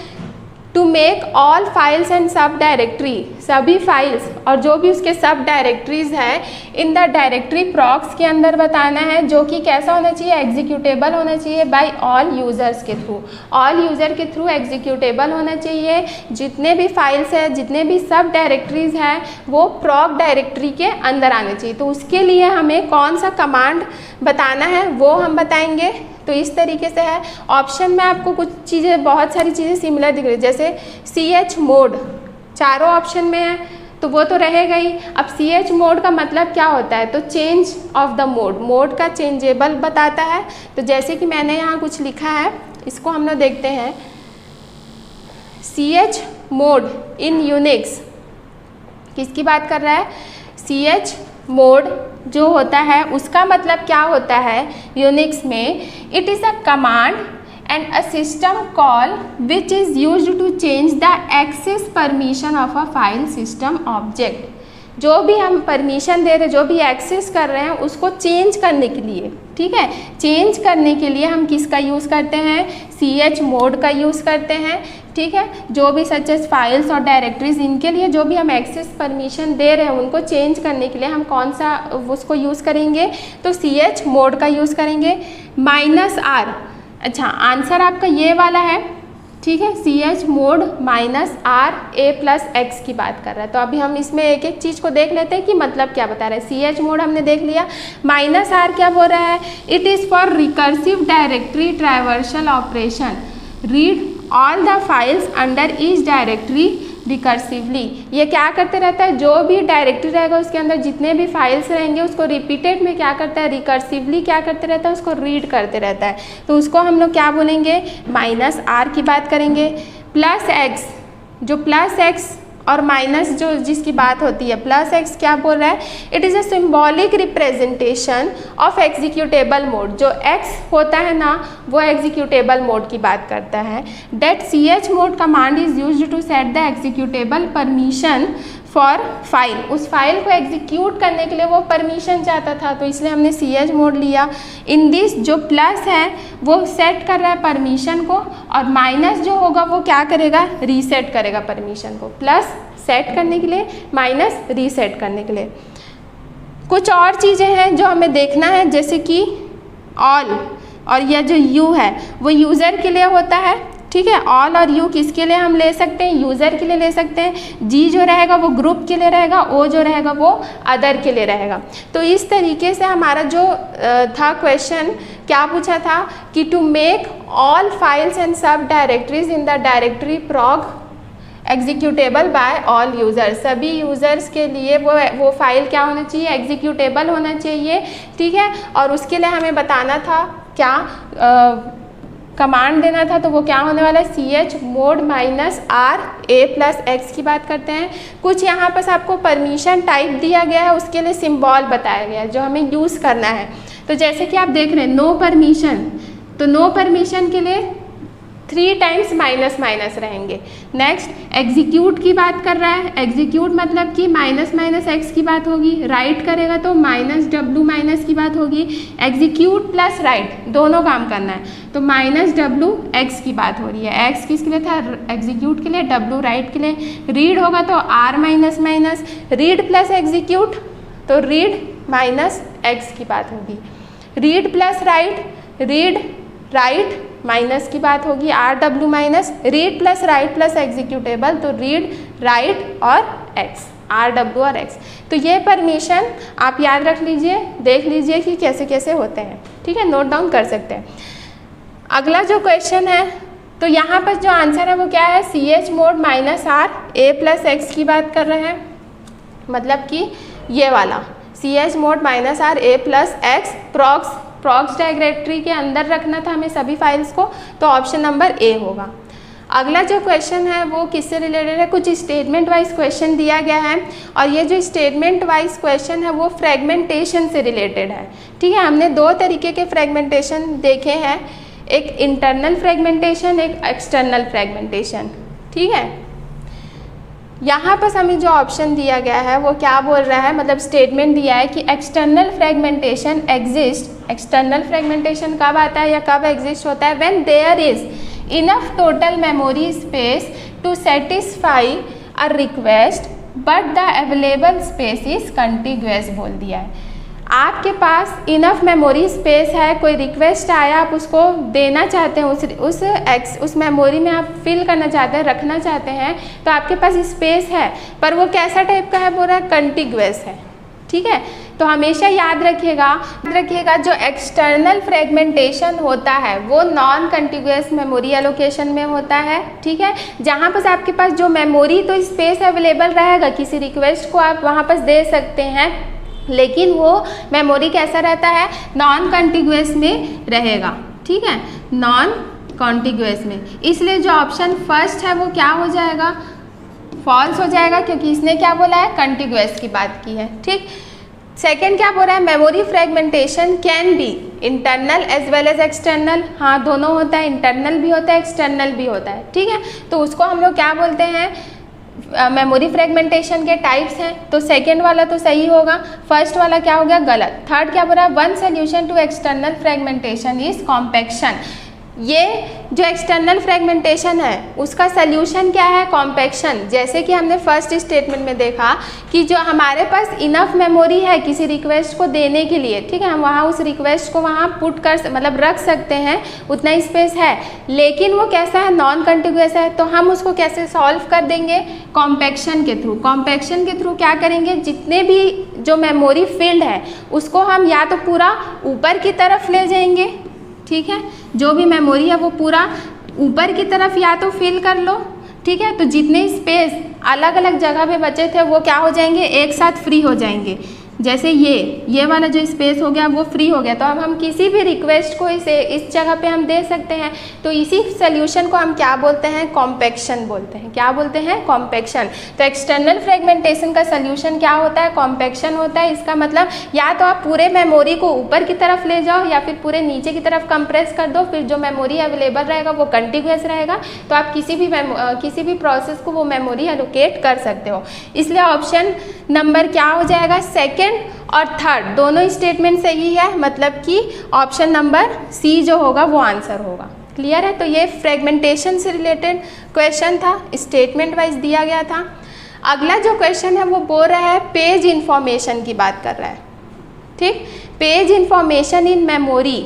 to make all files and subdirectory, सभी फाइल्स और जो भी उसके सब डायरेक्टरीज हैं इन द डायरेक्टरी प्रॉक्स के अंदर बताना है, जो कि कैसा होना चाहिए, एग्जीक्यूटेबल होना चाहिए बाय ऑल यूज़र्स के थ्रू, ऑल यूज़र के थ्रू एग्जीक्यूटेबल होना चाहिए। जितने भी फाइल्स हैं, जितने भी सब डायरेक्टरीज हैं वो प्रॉक डायरेक्टरी के अंदर आने चाहिए। तो उसके लिए हमें कौन सा कमांड बताना है वो हम बताएंगे। तो इस तरीके से है। ऑप्शन में आपको कुछ चीज़ें, बहुत सारी चीज़ें सिमिलर दिख रही है, जैसे CH मोड चारों ऑप्शन में है तो वो तो रहेगा ही। अब CH मोड का मतलब क्या होता है, तो change of the mode, mode का चेंजेबल बताता है। तो जैसे कि मैंने यहाँ कुछ लिखा है, इसको हम लोग देखते हैं। CH मोड इन यूनिक्स किसकी बात कर रहा है, CH मोड जो होता है उसका मतलब क्या होता है यूनिक्स में, it is a command and a system call which is used to change the access permission of a file system object. जो भी हम परमिशन दे रहे हैं, जो भी एक्सेस कर रहे हैं उसको चेंज करने के लिए, ठीक है, चेंज करने के लिए हम किसका यूज़ करते हैं, CH मोड का यूज़ करते हैं, ठीक है। जो भी सच एज फाइल्स और डायरेक्टरीज, इनके लिए जो भी हम एक्सेस परमिशन दे रहे हैं उनको चेंज करने के लिए हम कौन सा उसको यूज़ करेंगे, तो CH मोड का यूज़ करेंगे। -R, अच्छा आंसर आपका ये वाला है, ठीक है। CH मोड -R A+X की बात कर रहा है। तो अभी हम इसमें एक एक चीज़ को देख लेते हैं कि मतलब क्या बता रहा है। CH मोड हमने देख लिया, -R क्या बोल रहा है, it is for recursive directory traversal operation, read all the files under each directory recursively. ये क्या करते रहता है, जो भी डायरेक्टरी रहेगा उसके अंदर जितने भी फाइल्स रहेंगे उसको रिपीटेड में क्या करता है, रिकर्सिवली क्या करते रहता है, उसको रीड करते रहता है। तो उसको हम लोग क्या बोलेंगे, -R की बात करेंगे। +X, जो +X और माइनस जो जिसकी बात होती है, +X क्या बोल रहा है, it is a symbolic representation of executable mode. जो X होता है ना वो एग्जीक्यूटेबल मोड की बात करता है। That CH mod command is used to set the executable permission for file. उस फाइल को एग्जीक्यूट करने के लिए वो परमिशन चाहता था, तो इसलिए हमने CH मोड लिया। इन दिस जो प्लस है वो सेट कर रहा है परमिशन को, और माइनस जो होगा वो क्या करेगा, रीसेट करेगा परमिशन को। प्लस सेट करने के लिए, माइनस रीसेट करने के लिए। कुछ और चीज़ें हैं जो हमें देखना है, जैसे कि ऑल, और यह जो U है वो यूज़र के लिए होता है, ठीक है। ऑल और U किसके लिए हम ले सकते हैं, यूज़र के लिए ले सकते हैं। G जो रहेगा वो ग्रुप के लिए रहेगा, O जो रहेगा वो अदर के लिए रहेगा। तो इस तरीके से हमारा जो था क्वेश्चन, क्या पूछा था कि to make all files and subdirectories in the directory prog executable by all users. सभी यूज़र्स के लिए वो फाइल क्या होना चाहिए, एग्जीक्यूटेबल होना चाहिए, ठीक है। और उसके लिए हमें बताना था क्या, कमांड देना था, तो वो क्या होने वाला है, CH मोड -R A+X की बात करते हैं। कुछ यहाँ पर आपको परमिशन टाइप दिया गया है, उसके लिए सिंबल बताया गया है जो हमें यूज़ करना है। तो जैसे कि आप देख रहे हैं नो परमिशन, तो नो परमिशन के लिए 3 टाइम्स माइनस रहेंगे। नेक्स्ट एग्जीक्यूट की बात कर रहा है, एग्जीक्यूट मतलब कि -x की बात होगी, राइट करेगा तो -W- की बात होगी। एग्जीक्यूट प्लस राइट दोनों काम करना है, तो -WX की बात हो रही है। X किसके लिए था, एग्जीक्यूट के लिए, W राइट के लिए। रीड होगा तो R-, रीड प्लस एग्जीक्यूट तो रीड -X की बात होगी। Read plus right, read write minus की बात होगी, RW-, read plus right plus executable तो रीड राइट और X, RW और X। तो ये परमिशन आप याद रख लीजिए, देख लीजिए कि कैसे कैसे होते हैं, ठीक है, नोट डाउन कर सकते हैं। अगला जो क्वेश्चन है, तो यहाँ पर जो आंसर है वो क्या है, CH मोड -R A+X की बात कर रहे हैं, मतलब कि ये वाला CH mode -R A+X progs directory के अंदर रखना था हमें सभी फाइल्स को, तो ऑप्शन नंबर A होगा। अगला जो क्वेश्चन है वो किससे रिलेटेड है, कुछ स्टेटमेंट वाइज क्वेश्चन दिया गया है, और ये जो स्टेटमेंट वाइज क्वेश्चन है वो फ्रेगमेंटेशन से रिलेटेड है, ठीक है। हमने 2 तरीके के फ्रेगमेंटेशन देखे हैं, एक इंटरनल फ्रेगमेंटेशन, एक एक्सटर्नल फ्रेगमेंटेशन। ठीक है, यहाँ पर हमें जो ऑप्शन दिया गया है वो क्या बोल रहा है, मतलब स्टेटमेंट दिया है कि external fragmentation exist. External fragmentation कब आता है या कब एग्जिस्ट होता है, when there is enough total memory space to satisfy a request but the available space is contiguous बोल दिया है। आपके पास इनफ मेमोरी स्पेस है, कोई रिक्वेस्ट आया, आप उसको देना चाहते हैं, उस मेमोरी में आप फिल करना चाहते हैं, रखना चाहते हैं, तो आपके पास स्पेस है, पर वो कैसा टाइप का है, बोल रहा है कंटिग्यूअस है। ठीक है, तो हमेशा याद रखिएगा जो एक्सटर्नल फ्रेगमेंटेशन होता है वो नॉन कंटिग्यूअस मेमोरी एलोकेशन में होता है। ठीक है, जहाँ पर आपके पास जो मेमोरी तो स्पेस अवेलेबल रहेगा, किसी रिक्वेस्ट को आप वहाँ पर दे सकते हैं, लेकिन वो मेमोरी कैसा रहता है, नॉन कॉन्टिग्यूअस में रहेगा। ठीक है, नॉन कॉन्टिग्यूअस में, इसलिए जो ऑप्शन फर्स्ट है वो क्या हो जाएगा, फॉल्स हो जाएगा, क्योंकि इसने क्या बोला है, कॉन्टिग्यूअस की बात की है। ठीक, सेकेंड क्या बोल रहा है, memory fragmentation can be internal as well as external. हाँ, दोनों होता है, इंटरनल भी होता है, एक्सटर्नल भी होता है। ठीक है, तो उसको हम लोग क्या बोलते हैं, मेमोरी फ्रेगमेंटेशन के टाइप्स हैं। तो सेकेंड वाला तो सही होगा, फर्स्ट वाला क्या हो गया, गलत। थर्ड क्या बोल रहा है, one solution to external fragmentation is compaction. ये जो एक्सटर्नल फ्रेगमेंटेशन है उसका सल्यूशन क्या है, कॉम्पैक्शन। जैसे कि हमने फर्स्ट स्टेटमेंट में देखा कि जो हमारे पास इनफ मेमोरी है किसी रिक्वेस्ट को देने के लिए, ठीक है, हम वहाँ उस रिक्वेस्ट को वहाँ पुट कर मतलब रख सकते हैं, उतना स्पेस है, लेकिन वो कैसा है, नॉन कंटिग्यूअस है। तो हम उसको कैसे सॉल्व कर देंगे, कॉम्पैक्शन के थ्रू। कॉम्पैक्शन के थ्रू क्या करेंगे, जितने भी जो मेमोरी फील्ड है उसको हम या तो पूरा ऊपर की तरफ ले जाएंगे, ठीक है, जो भी मेमोरी है वो पूरा ऊपर की तरफ या तो फिल कर लो। ठीक है, तो जितने स्पेस अलग अलग जगह पे बचे थे वो क्या हो जाएंगे, एक साथ फ्री हो जाएंगे। जैसे ये वाला जो स्पेस हो गया वो फ्री हो गया, तो अब हम किसी भी रिक्वेस्ट को इस जगह पे हम दे सकते हैं। तो इसी सोल्यूशन को हम क्या बोलते हैं, कॉम्पैक्शन बोलते हैं। क्या बोलते हैं, कॉम्पैक्शन। तो एक्सटर्नल फ्रेगमेंटेशन का सोल्यूशन क्या होता है, कॉम्पैक्शन होता है। इसका मतलब या तो आप पूरे मेमोरी को ऊपर की तरफ ले जाओ या फिर पूरे नीचे की तरफ कंप्रेस कर दो, फिर जो मेमोरी अवेलेबल रहेगा वो कंटिन्यूअस रहेगा, तो आप किसी भी प्रोसेस को वो मेमोरी एलोकेट कर सकते हो। इसलिए ऑप्शन नंबर क्या हो जाएगा, सेकेंड और थर्ड दोनों स्टेटमेंट सही है, मतलब कि ऑप्शन नंबर सी जो होगा वो आंसर होगा। क्लियर है, तो ये फ्रेगमेंटेशन से रिलेटेड क्वेश्चन था, स्टेटमेंट वाइज दिया गया था। अगला जो क्वेश्चन है वो बोल रहा है पेज इंफॉर्मेशन की बात कर रहा है। ठीक, पेज इंफॉर्मेशन इन मेमोरी,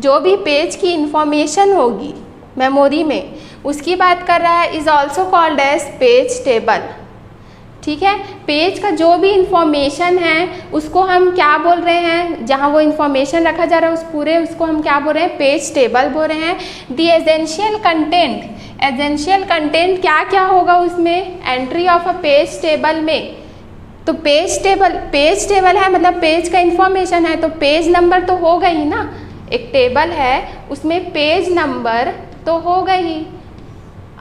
जो भी पेज की इंफॉर्मेशन होगी मेमोरी में उसकी बात कर रहा है, is also called as page table. ठीक है, पेज का जो भी इंफॉर्मेशन है उसको हम क्या बोल रहे हैं, जहाँ वो इंफॉर्मेशन रखा जा रहा है उस पूरे उसको हम क्या बोल रहे हैं, पेज टेबल बोल रहे हैं। दी एसेंशियल कंटेंट, एसेंशियल कंटेंट क्या क्या होगा उसमें, entry of a page table में। तो पेज टेबल है मतलब पेज का इंफॉर्मेशन है, तो पेज नंबर तो होगा ही ना, एक टेबल है उसमें पेज नंबर तो होगा ही।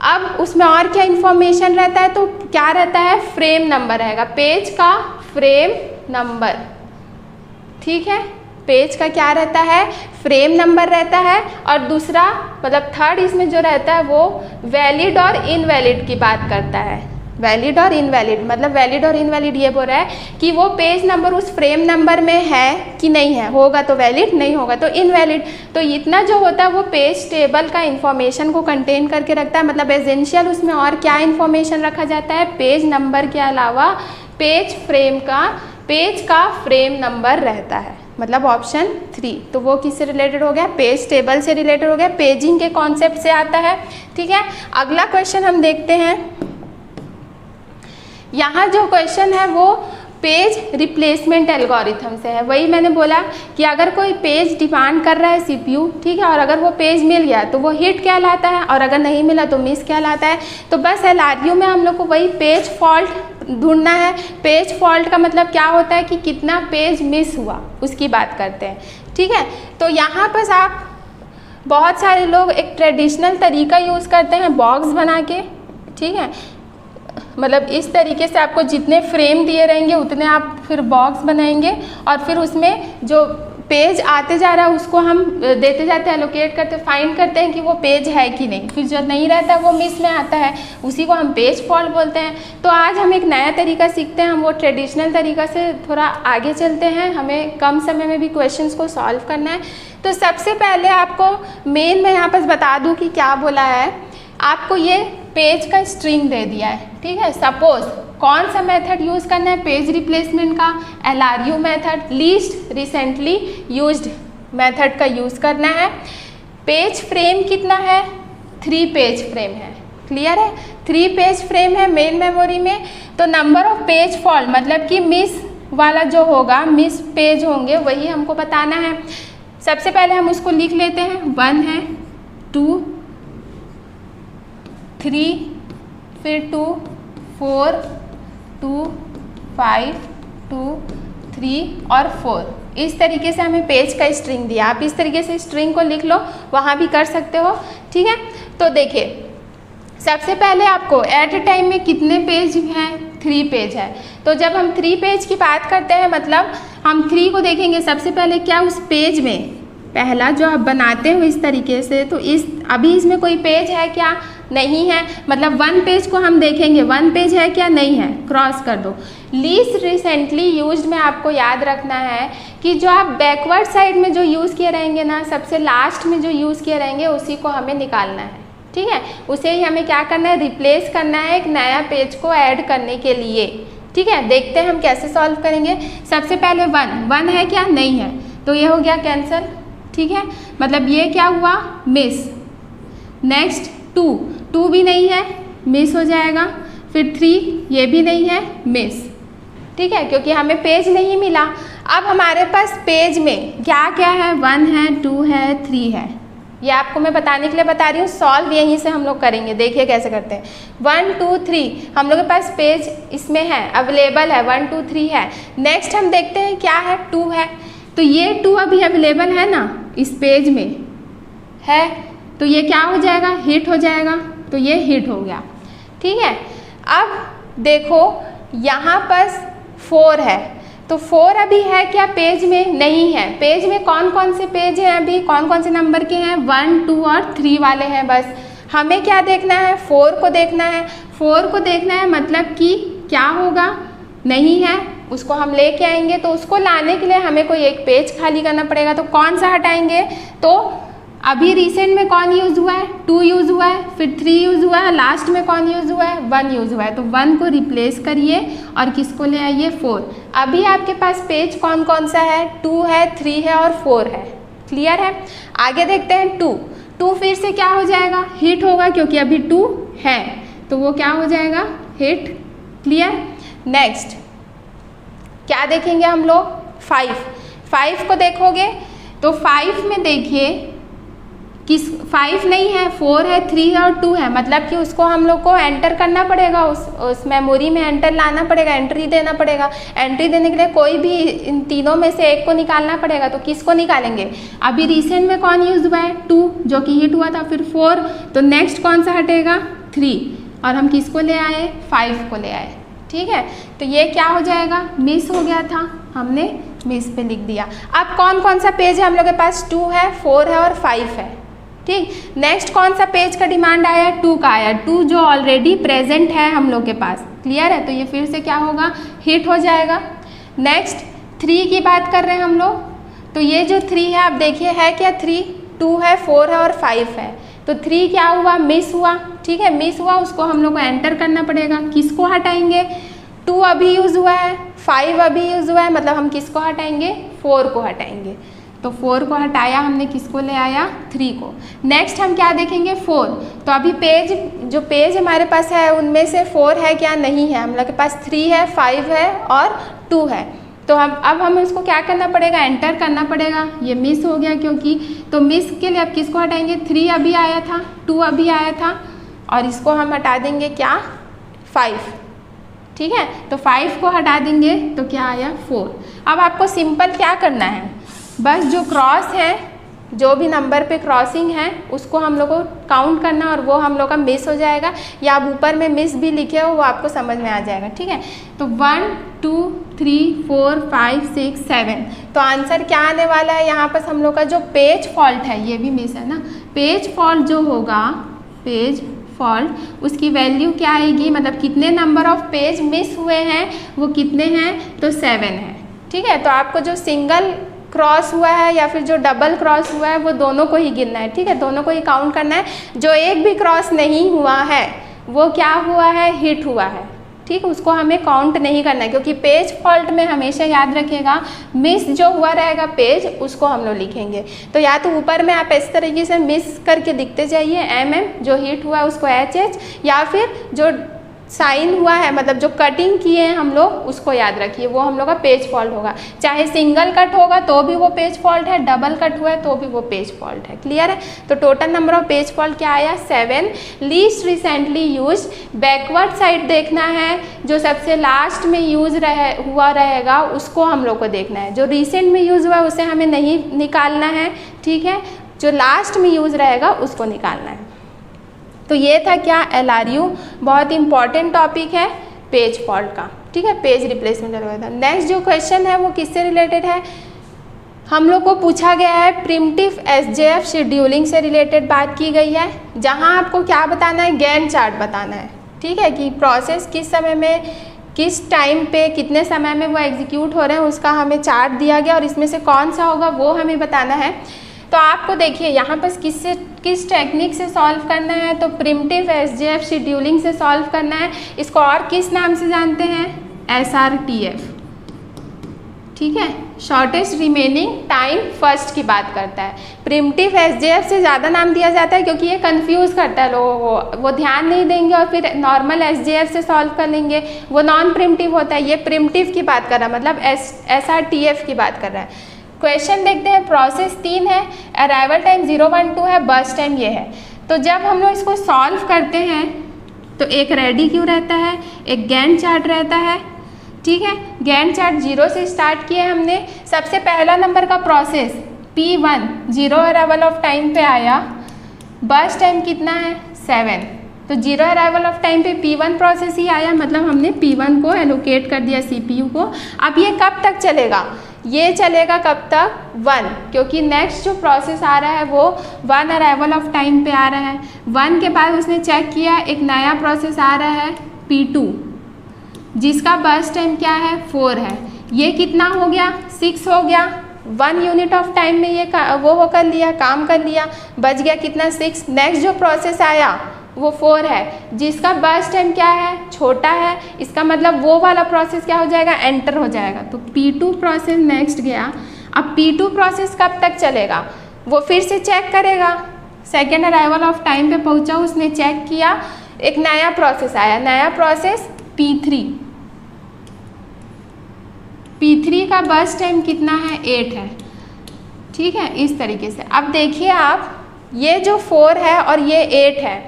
अब उसमें और क्या इंफॉर्मेशन रहता है, तो क्या रहता है, फ्रेम नंबर रहेगा, पेज का फ्रेम नंबर। ठीक है, पेज का क्या रहता है, फ्रेम नंबर रहता है। और दूसरा मतलब थर्ड इसमें जो रहता है वो वैलिड और इनवैलिड की बात करता है। वैलिड और इनवैलिड, मतलब वैलिड और इनवैलिड ये बोल रहा है कि वो पेज नंबर उस फ्रेम नंबर में है कि नहीं है, होगा तो वैलिड, नहीं होगा तो इनवैलिड। तो इतना जो होता है वो पेज टेबल का इंफॉर्मेशन को कंटेन करके रखता है। मतलब एसेंशियल उसमें और क्या इंफॉर्मेशन रखा जाता है, पेज नंबर के अलावा पेज का फ्रेम नंबर रहता है, मतलब ऑप्शन 3। तो वो किससे रिलेटेड हो गया, पेज टेबल से रिलेटेड हो गया, पेजिंग के कॉन्सेप्ट से आता है। ठीक है, अगला क्वेश्चन हम देखते हैं। यहाँ जो क्वेश्चन है वो पेज रिप्लेसमेंट एल्गोरिथम से है। वही मैंने बोला कि अगर कोई पेज डिमांड कर रहा है सीपीयू, ठीक है, और अगर वो पेज मिल गया तो वो हिट कहलाता है, और अगर नहीं मिला तो मिस कहलाता है। तो बस एलआरयू में हम लोग को वही पेज फॉल्ट ढूंढना है। पेज फॉल्ट का मतलब क्या होता है कि कितना पेज मिस हुआ उसकी बात करते हैं। ठीक है, तो यहाँ पर आप बहुत सारे लोग एक ट्रेडिशनल तरीका यूज़ करते हैं बॉक्स बना के। ठीक है, मतलब इस तरीके से आपको जितने फ्रेम दिए रहेंगे उतने आप फिर बॉक्स बनाएंगे और फिर उसमें जो पेज आते जा रहा है उसको हम देते जाते हैं, एलोकेट करते, फाइंड करते हैं कि वो पेज है कि नहीं, फिर जो नहीं रहता वो मिस में आता है, उसी को हम पेज फॉल्ट बोलते हैं। तो आज हम एक नया तरीका सीखते हैं, हम वो ट्रेडिशनल तरीका से थोड़ा आगे चलते हैं, हमें कम समय में भी क्वेश्चंस को सॉल्व करना है। तो सबसे पहले आपको मेन मैं यहाँ पर बता दूँ कि क्या बोला है, आपको ये पेज का स्ट्रिंग दे दिया है, ठीक है। सपोज कौन सा मेथड यूज़ करना है पेज रिप्लेसमेंट का, LRU method, least recently used method का यूज़ करना है। पेज फ्रेम कितना है, 3 पेज फ्रेम है, क्लियर है, 3 पेज फ्रेम है मेन मेमोरी में। तो नंबर ऑफ पेज फॉल्ट मतलब कि मिस वाला जो होगा, मिस पेज होंगे वही हमको बताना है। सबसे पहले हम उसको लिख लेते हैं, 1 है, 2, 3, फिर 2, 4, 2, 5, 2, 3 और 4। इस तरीके से हमें पेज का स्ट्रिंग दिया, आप इस तरीके से स्ट्रिंग को लिख लो, वहाँ भी कर सकते हो, ठीक है। तो देखिए सबसे पहले आपको एट अ टाइम में कितने पेज हैं, 3 पेज है। तो जब हम 3 पेज की बात करते हैं मतलब हम 3 को देखेंगे सबसे पहले क्या उस पेज में पहला जो आप बनाते हो इस तरीके से, तो इस अभी इसमें कोई पेज है क्या, नहीं है, मतलब 1 पेज को हम देखेंगे 1 पेज है क्या, नहीं है, क्रॉस कर दो। लीस्ट रिसेंटली यूज्ड में आपको याद रखना है कि जो आप बैकवर्ड साइड में जो यूज़ किए रहेंगे ना, सबसे लास्ट में जो यूज़ किए रहेंगे उसी को हमें निकालना है, ठीक है। उसे ही हमें क्या करना है, रिप्लेस करना है एक नया पेज को ऐड करने के लिए, ठीक है। देखते हैं हम कैसे सॉल्व करेंगे। सबसे पहले 1 है क्या, नहीं है, तो ये हो गया कैंसिल, ठीक है, मतलब ये क्या हुआ, मिस। नेक्स्ट 2 भी नहीं है, मिस हो जाएगा। फिर 3 ये भी नहीं है, मिस, ठीक है, क्योंकि हमें पेज नहीं मिला। अब हमारे पास पेज में क्या क्या है, 1 है, 2 है, 3 है, ये आपको मैं बताने के लिए बता रही हूँ, सॉल्व यहीं से हम लोग करेंगे। देखिए कैसे करते हैं, 1 2 3 हम लोग के पास पेज इसमें है, अवेलेबल है, 1 2 3 है। नेक्स्ट हम देखते हैं क्या है, 2 है, तो ये 2 अभी अवेलेबल है ना इस पेज में है, तो ये क्या हो जाएगा, हिट हो जाएगा, तो ये हिट हो गया, ठीक है। अब देखो यहाँ पर 4 है, तो 4 अभी है क्या पेज में, नहीं है। पेज में कौन कौन से पेज हैं अभी, कौन कौन से नंबर के हैं, 1 2 और 3 वाले हैं। बस हमें क्या देखना है, 4 को देखना है। 4 को देखना है मतलब कि क्या होगा, नहीं है, उसको हम लेके आएंगे। तो उसको लाने के लिए हमें कोई एक पेज खाली करना पड़ेगा, तो कौन सा हटाएंगे, तो अभी रिसेंट में कौन यूज़ हुआ है, 2 यूज़ हुआ है, फिर 3 यूज़ हुआ है, लास्ट में कौन यूज़ हुआ है, 1 यूज़ हुआ है। तो 1 को रिप्लेस करिए और किसको ले आइए, 4। अभी आपके पास पेज कौन कौन सा है, 2 है, 3 है और 4 है, क्लियर है। आगे देखते हैं 2 फिर से क्या हो जाएगा, हिट होगा, क्योंकि अभी 2 है, तो वो क्या हो जाएगा, हिट, क्लियर। नेक्स्ट क्या देखेंगे हम लोग, 5 को देखोगे तो 5 में देखिए किस, 5 नहीं है, 4 है, 3 है और 2 है, मतलब कि उसको हम लोग को एंटर करना पड़ेगा, उस मेमोरी में एंटर लाना पड़ेगा, एंट्री देना पड़ेगा। एंट्री देने के लिए कोई भी इन तीनों में से एक को निकालना पड़ेगा, तो किसको निकालेंगे, अभी रिसेंट में कौन यूज़ हुआ है, 2 जो कि हिट हुआ था, फिर 4, तो नेक्स्ट कौन सा हटेगा, 3, और हम किसको ले आए, 5 को ले आए, ठीक है। तो ये क्या हो जाएगा, मिस हो गया था, हमने मिस पे लिख दिया। अब कौन कौन सा पेज है हम लोग के पास, 2 है, 4 है और 5 है, ठीक। नेक्स्ट कौन सा पेज का डिमांड आया, 2 का आया, 2 जो ऑलरेडी प्रेजेंट है हम लोग के पास, क्लियर है, तो ये फिर से क्या होगा, हिट हो जाएगा। नेक्स्ट 3 की बात कर रहे हैं हम लोग, तो ये जो 3 है आप देखिए है क्या, 3, 2 है, 4 है और 5 है, तो 3 क्या हुआ, मिस हुआ, ठीक है, मिस हुआ, उसको हम लोग को एंटर करना पड़ेगा। किसको हटाएंगे, 2 अभी यूज़ हुआ है, 5 अभी यूज़ हुआ है, मतलब हम किसको हटाएंगे, 4 को हटाएंगे। तो 4 को हटाया हमने, किसको ले आया, 3 को। नेक्स्ट हम क्या देखेंगे, 4, तो अभी जो पेज हमारे पास है उनमें से 4 है क्या, नहीं है, हम लोग के पास 3 है, 5 है और 2 है। तो अब हमें उसको क्या करना पड़ेगा, एंटर करना पड़ेगा। ये मिस हो गया क्योंकि, तो मिस के लिए अब किसको हटाएंगे, 3 अभी आया था, 2 अभी आया था, और इसको हम हटा देंगे क्या, 5, ठीक है। तो 5 को हटा देंगे तो क्या आया, 4। अब आपको सिंपल क्या करना है, बस जो क्रॉस है जो भी नंबर पे क्रॉसिंग है उसको हम लोग को काउंट करना और वो हम लोग का मिस हो जाएगा, या आप ऊपर में मिस भी लिखे हो वो आपको समझ में आ जाएगा, ठीक है। तो 1 2 3 4 5 6 7, तो आंसर क्या आने वाला है यहाँ पर हम लोग का जो पेज फॉल्ट है, ये भी मिस है ना, पेज फॉल्ट जो होगा, पेज फॉल्ट उसकी वैल्यू क्या आएगी, मतलब कितने नंबर ऑफ पेज मिस हुए हैं वो कितने हैं, तो 7 है, ठीक है। तो आपको जो सिंगल क्रॉस हुआ है या फिर जो डबल क्रॉस हुआ है वो दोनों को ही गिनना है, ठीक है, दोनों को ही काउंट करना है। जो एक भी क्रॉस नहीं हुआ है वो क्या हुआ है, हिट हुआ है, ठीक, उसको हमें काउंट नहीं करना है, क्योंकि पेज फॉल्ट में हमेशा याद रखिएगा मिस जो हुआ रहेगा पेज उसको हम लोग लिखेंगे। तो या तो ऊपर में आप इस तरीके से मिस करके लिखते जाइए MM, जो हिट हुआ है उसको HH, या फिर जो साइन हुआ है मतलब जो कटिंग किए हैं हम लोग उसको याद रखिए, वो हम लोग का पेज फॉल्ट होगा। चाहे सिंगल कट होगा तो भी वो पेज फॉल्ट है, डबल कट हुआ है तो भी वो पेज फॉल्ट है, क्लियर है। तो total number of page fault क्या आया, 7। Least recently use, backward side देखना है, जो सबसे लास्ट में यूज हुआ रहेगा उसको हम लोग को देखना है, जो रिसेंट में यूज हुआ है उसे हमें नहीं निकालना है, ठीक है, जो लास्ट में यूज रहेगा उसको निकालना है। तो ये था क्या, LRU, बहुत इंपॉर्टेंट टॉपिक है पेज फॉल्ट का, ठीक है, पेज रिप्लेसमेंट था। नेक्स्ट जो क्वेश्चन है वो किससे रिलेटेड है, हम लोग को पूछा गया है प्रिमिटिव SJF शेड्यूलिंग से रिलेटेड बात की गई है, जहां आपको क्या बताना है, गैंट चार्ट बताना है, ठीक है, कि प्रोसेस किस समय में किस टाइम पे कितने समय में वो एग्जीक्यूट हो रहे हैं उसका हमें चार्ट दिया गया और इसमें से कौन सा होगा वो हमें बताना है। तो आपको देखिए यहाँ पर किस टेक्निक से सॉल्व करना है, तो प्रिमिटिव SJF शेड्यूलिंग से सॉल्व करना है। इसको और किस नाम से जानते हैं, SRTF, ठीक है, शॉर्टेस्ट रिमेनिंग टाइम फर्स्ट की बात करता है। प्रिमिटिव SJF से ज़्यादा नाम दिया जाता है क्योंकि ये कंफ्यूज करता है लोगों को, वो ध्यान नहीं देंगे और फिर नॉर्मल SJF से सॉल्व कर लेंगे, वो नॉन प्रिमिटिव होता है। ये प्रिमिटिव की बात कर रहा है, मतलब SRTF की बात कर रहा है। क्वेश्चन देखते हैं, प्रोसेस 3 है, अराइवल टाइम 012 है, बस टाइम ये है। तो जब हम लोग इसको सॉल्व करते हैं तो एक रेडी क्यू रहता है, एक गैंट चार्ट रहता है, ठीक है। गैंट चार्ट 0 से स्टार्ट किए हमने। सबसे पहला नंबर का process P1 0 arrival of time पे आया, बस टाइम कितना है 7, तो 0 अराइवल ऑफ टाइम पे P1 प्रोसेस ही आया, मतलब हमने P1 को एलोकेट कर दिया CPU को। अब ये कब तक चलेगा, ये चलेगा कब तक 1, क्योंकि नेक्स्ट जो प्रोसेस आ रहा है वो 1 अराइवल ऑफ टाइम पे आ रहा है। 1 के बाद उसने चेक किया एक नया प्रोसेस आ रहा है P2, जिसका बर्स्ट टाइम क्या है 4 है, ये कितना हो गया 6 हो गया, 1 यूनिट ऑफ टाइम में ये वो कर लिया, काम कर लिया, बच गया कितना 6। नेक्स्ट जो प्रोसेस आया वो 4 है, जिसका बर्स्ट टाइम क्या है छोटा है, इसका मतलब वो वाला प्रोसेस क्या हो जाएगा, एंटर हो जाएगा। तो P2 प्रोसेस नेक्स्ट गया। अब P2 प्रोसेस कब तक चलेगा, वो फिर से चेक करेगा, सेकेंड अराइवल ऑफ टाइम पे पहुंचा, उसने चेक किया, एक नया प्रोसेस आया, नया प्रोसेस P3 का बर्स्ट टाइम कितना है 8 है, ठीक है, इस तरीके से। अब देखिए आप, ये जो 4 है और ये 8 है,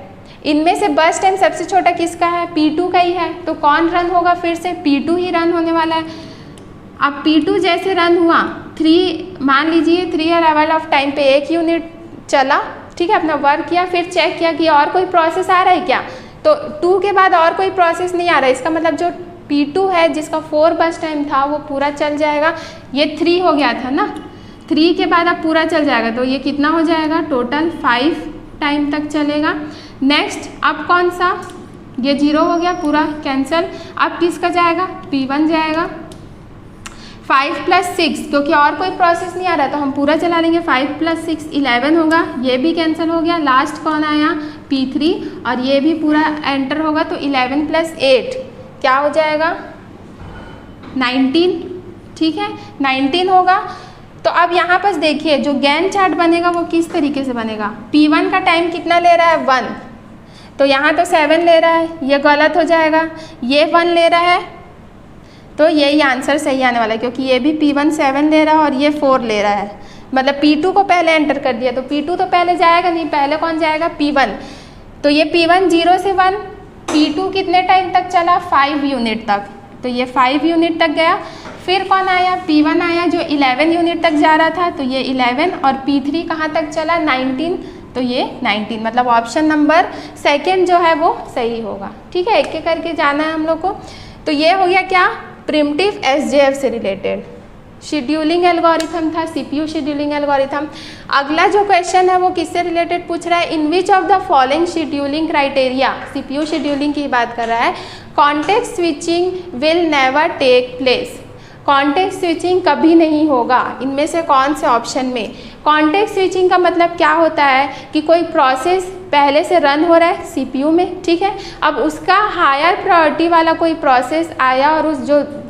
इनमें से बर्स्ट टाइम सबसे छोटा किसका है, P2 का ही है, तो कौन रन होगा, फिर से P2 ही रन होने वाला है। अब P2 जैसे रन हुआ, 3 मान लीजिए 3 अराइवल ऑफ टाइम पे 1 यूनिट चला, ठीक है, अपना वर्क किया, फिर चेक किया कि और कोई प्रोसेस आ रहा है क्या, तो 2 के बाद और कोई प्रोसेस नहीं आ रहा है, इसका मतलब जो P2 है जिसका 4 बर्स्ट टाइम था वो पूरा चल जाएगा। ये 3 हो गया था ना, 3 के बाद अब पूरा चल जाएगा, तो ये कितना हो जाएगा, टोटल 5 टाइम तक चलेगा। नेक्स्ट अब कौन सा, ये 0 हो गया, पूरा कैंसिल। अब किसका जाएगा, P1 जाएगा। 5 + 6, क्योंकि और कोई प्रोसेस नहीं आ रहा तो हम पूरा चला लेंगे, 5 + 6 11 होगा, ये भी कैंसिल हो गया। लास्ट कौन आया, P3, और ये भी पूरा एंटर होगा, तो 11 + 8 क्या हो जाएगा 19, ठीक है, 19 होगा। तो अब यहाँ पर देखिए जो गैंट चार्ट बनेगा वो किस तरीके से बनेगा, P1 का टाइम कितना ले रहा है 1, तो यहाँ तो 7 ले रहा है, ये गलत हो जाएगा, ये 1 ले रहा है, तो यही आंसर सही आने वाला है, क्योंकि ये भी P1 7 ले रहा है और ये 4 ले रहा है, मतलब P2 को पहले एंटर कर दिया, तो P2 तो पहले जाएगा नहीं, पहले कौन जाएगा P1, तो ये P1 0 से 1, P2 कितने टाइम तक चला 5 यूनिट तक, तो ये 5 यूनिट तक गया। फिर कौन आया, P1 आया जो 11 यूनिट तक जा रहा था, तो ये 11, और P3 कहाँ तक चला, 19, तो ये 19, मतलब ऑप्शन नंबर सेकंड जो है वो सही होगा। ठीक है, एक एक करके जाना है हम लोग को। तो ये हो गया क्या, प्रिमिटिव SJF से रिलेटेड शेड्यूलिंग एल्गोरिथम था, CPU शेड्यूलिंग एल्गोरिथम। अगला जो क्वेश्चन है वो किससे रिलेटेड पूछ रहा है, in which of the following scheduling criteria, CPU scheduling की बात कर रहा है, context switching will never take place, context switching कभी नहीं होगा, इनमें से कौन से ऑप्शन में। कॉन्टेक्स्ट स्विचिंग का मतलब क्या होता है कि कोई प्रोसेस पहले से रन हो रहा है CPU में, ठीक है, अब उसका हायर प्रायोरिटी वाला कोई प्रोसेस आया और उस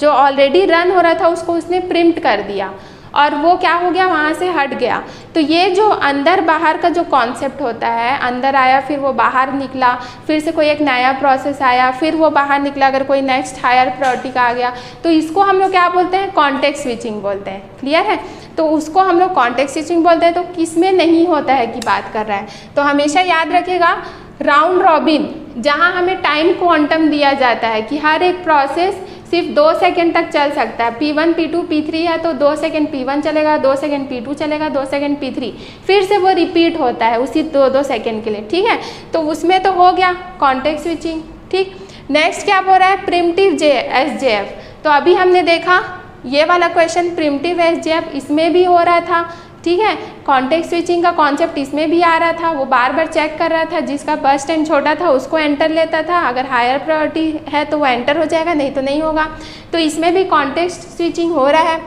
जो ऑलरेडी रन हो रहा था उसको उसने प्रिम्प्ट कर दिया और वो क्या हो गया, वहाँ से हट गया। तो ये जो अंदर बाहर का जो कॉन्सेप्ट होता है, अंदर आया फिर वो बाहर निकला, फिर से कोई एक नया प्रोसेस आया फिर वो बाहर निकला, अगर कोई नेक्स्ट हायर प्रायोरिटी का आ गया, तो इसको हम लोग क्या बोलते हैं, कॉन्टेक्स्ट स्विचिंग बोलते हैं। क्लियर है, तो उसको हम लोग कॉन्टेक्स्ट स्विचिंग बोलते हैं। तो किस में नहीं होता है कि बात कर रहा है, तो हमेशा याद रखिएगा राउंड रॉबिन, जहाँ हमें टाइम क्वांटम दिया जाता है कि हर एक प्रोसेस सिर्फ 2 सेकेंड तक चल सकता है, P1 P2 P3 है तो 2 सेकेंड P1 चलेगा, 2 सेकेंड P2 चलेगा, 2 सेकेंड P3, फिर से वो रिपीट होता है उसी 2 सेकेंड के लिए। ठीक है, तो उसमें तो हो गया कॉन्टेक्स्ट स्विचिंग। ठीक, नेक्स्ट क्या हो रहा है, प्रिमिटिव SJF। तो अभी हमने देखा ये वाला क्वेश्चन प्रिमिटिव SJF, इसमें भी हो रहा था। ठीक है, कॉन्टेक्स्ट स्विचिंग का कॉन्सेप्ट इसमें भी आ रहा था, वो बार बार चेक कर रहा था, जिसका बस टाइम छोटा था उसको एंटर लेता था, अगर हायर प्रायोरिटी है तो वो एंटर हो जाएगा, नहीं तो नहीं होगा। तो इसमें भी कॉन्टेक्स्ट स्विचिंग हो रहा है।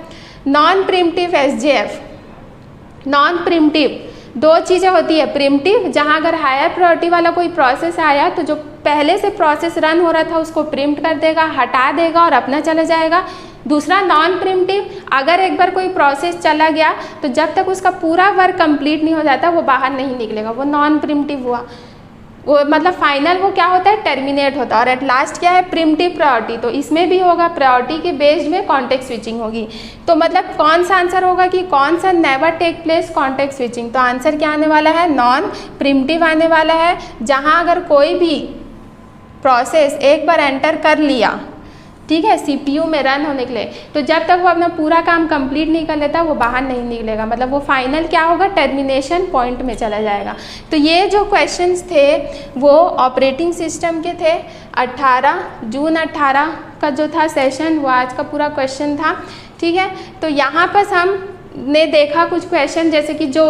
Non primitive SJF, non primitive दो चीज़ें होती है, प्रिमिटिव जहाँ अगर हायर प्रायोरिटी वाला कोई प्रोसेस आया तो जो पहले से प्रोसेस रन हो रहा था उसको प्रिम्प्ट कर देगा, हटा देगा और अपना चला जाएगा। दूसरा नॉन प्रिमिटिव, अगर एक बार कोई प्रोसेस चला गया तो जब तक उसका पूरा वर्क कंप्लीट नहीं हो जाता वो बाहर नहीं निकलेगा, वो नॉन प्रिमिटिव हुआ। वो मतलब फाइनल वो क्या होता है, टर्मिनेट होता है। और एट लास्ट क्या है, प्रिमिटिव प्रायोरिटी, तो इसमें भी होगा प्रायोरिटी के बेस्ड में कॉन्टेक्स्ट स्विचिंग होगी। तो मतलब कौन सा आंसर होगा कि कौन सा never take place context switching, तो आंसर क्या आने वाला है, नॉन प्रिमिटिव आने वाला है। जहाँ अगर कोई भी प्रोसेस एक बार एंटर कर लिया, ठीक है, CPU में रन होने के लिए, तो जब तक वो अपना पूरा काम कंप्लीट नहीं कर लेता वो बाहर नहीं निकलेगा, मतलब वो फाइनल क्या होगा, टर्मिनेशन पॉइंट में चला जाएगा। तो ये जो क्वेश्चंस थे वो ऑपरेटिंग सिस्टम के थे। जून 18 का जो था सेशन वो आज का पूरा क्वेश्चन था। ठीक है, तो यहाँ पर हम ने देखा कुछ क्वेश्चन, जैसे कि जो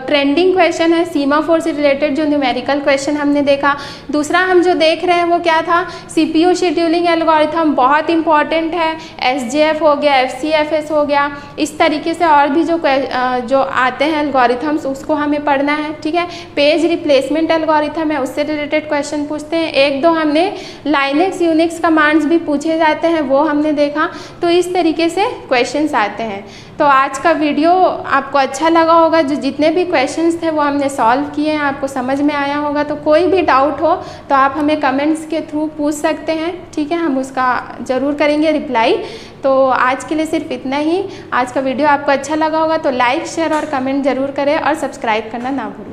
ट्रेंडिंग क्वेश्चन है सीमाफोर से रिलेटेड, जो न्यूमेरिकल क्वेश्चन हमने देखा। दूसरा हम जो देख रहे हैं वो क्या था, CPU शेड्यूलिंग एल्गोरिथम बहुत इंपॉर्टेंट है, SJF हो गया, FCFS हो गया, इस तरीके से और भी जो आते हैं एल्गोरिथम्स उसको हमें पढ़ना है। ठीक है, पेज रिप्लेसमेंट एल्गोरिथम है, उससे रिलेटेड क्वेश्चन पूछते हैं। एक दो हमने लाइनेक्स यूनिक्स कमांड्स भी पूछे जाते हैं, वो हमने देखा। तो इस तरीके से क्वेश्चंस आते हैं। तो आज का वीडियो आपको अच्छा लगा होगा, जो जितने भी क्वेश्चंस थे वो हमने सॉल्व किए हैं, आपको समझ में आया होगा। तो कोई भी डाउट हो तो आप हमें कमेंट्स के थ्रू पूछ सकते हैं, ठीक है, हम उसका ज़रूर करेंगे रिप्लाई। तो आज के लिए सिर्फ इतना ही। आज का वीडियो आपको अच्छा लगा होगा तो लाइक, शेयर और कमेंट ज़रूर करें और सब्सक्राइब करना ना भूलें।